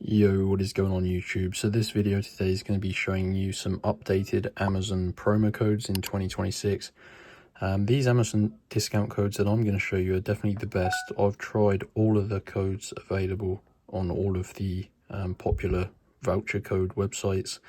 Yo, what is going on YouTube? So this video today is going to be showing you some updated Amazon promo codes in 2026. These Amazon discount codes that I'm going to show you are definitely the best. I've tried all of the codes available on all of the popular voucher code websites.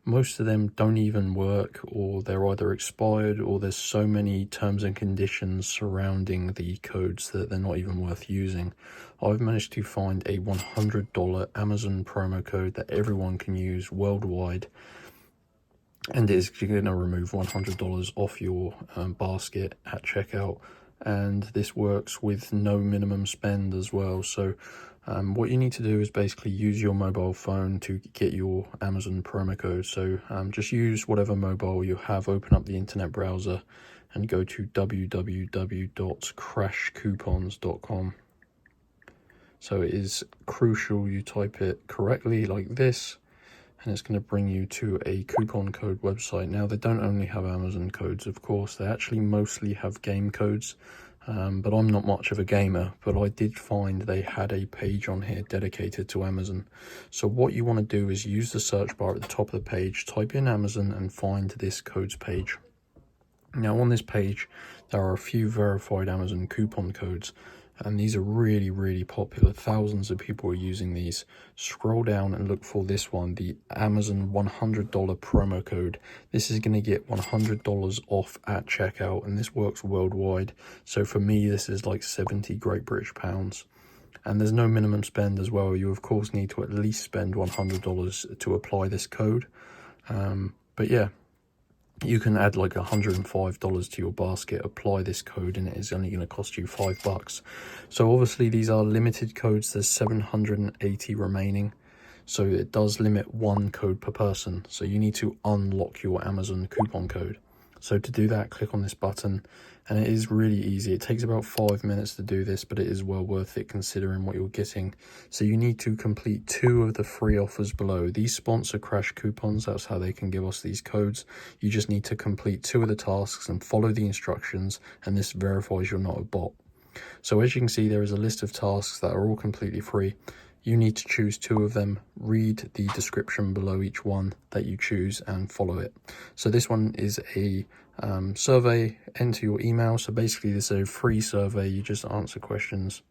Most of them don't even work, or they're either expired, or there's so many terms and conditions surrounding the codes that they're not even worth using. I've managed to find a $100 Amazon promo code that everyone can use worldwide, and it is going to remove $100 off your basket at checkout. And this works with no minimum spend as well. So what you need to do is basically use your mobile phone to get your Amazon promo code. So just use whatever mobile you have, open up the internet browser and go to www.crashcoupons.com. So it is crucial you type it correctly like this, and it's going to bring you to a coupon code website. Now, they don't only have Amazon codes, of course. They actually mostly have game codes, but I'm not much of a gamer, but I did find they had a page on here dedicated to Amazon. So what you want to do is use the search bar at the top of the page, type in Amazon and find this codes page. Now, on this page, there are a few verified Amazon coupon codes, and these are really popular. Thousands of people are using these. Scroll down and look for this one, the Amazon $100 promo code. This is going to get $100 off at checkout, and this works worldwide. So for me, this is like 70 Great British pounds. And there's no minimum spend as well. You of course need to at least spend $100 to apply this code. But yeah, you can add like $105 to your basket, apply this code, and it is only going to cost you $5. So obviously these are limited codes. There's 780 remaining, so it does limit one code per person. So you need to unlock your Amazon coupon code. So to do that, click on this button, and it is really easy. It takes about 5 minutes to do this, but it is well worth it considering what you're getting. So you need to complete 2 of the free offers below. These sponsor Crash Coupons. That's how they can give us these codes. You just need to complete 2 of the tasks and follow the instructions, and this verifies you're not a bot. So as you can see, there is a list of tasks that are all completely free. You need to choose 2 of them, read the description below each one that you choose, and follow it. So this one is a survey, enter your email. So basically this is a free survey. You just answer questions,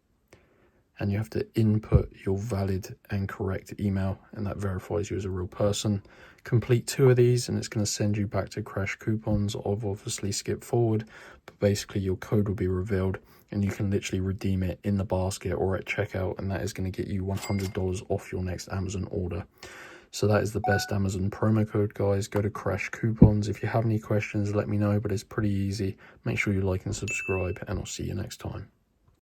and you have to input your valid and correct email, and that verifies you as a real person. Complete 2 of these, and it's going to send you back to Crash Coupons. I've obviously skipped forward, but basically your code will be revealed, and you can literally redeem it in the basket or at checkout, and that is going to get you $100 off your next Amazon order. So that is the best Amazon promo code, guys. Go to Crash Coupons. If you have any questions, let me know, but it's pretty easy. Make sure you like and subscribe, and I'll see you next time.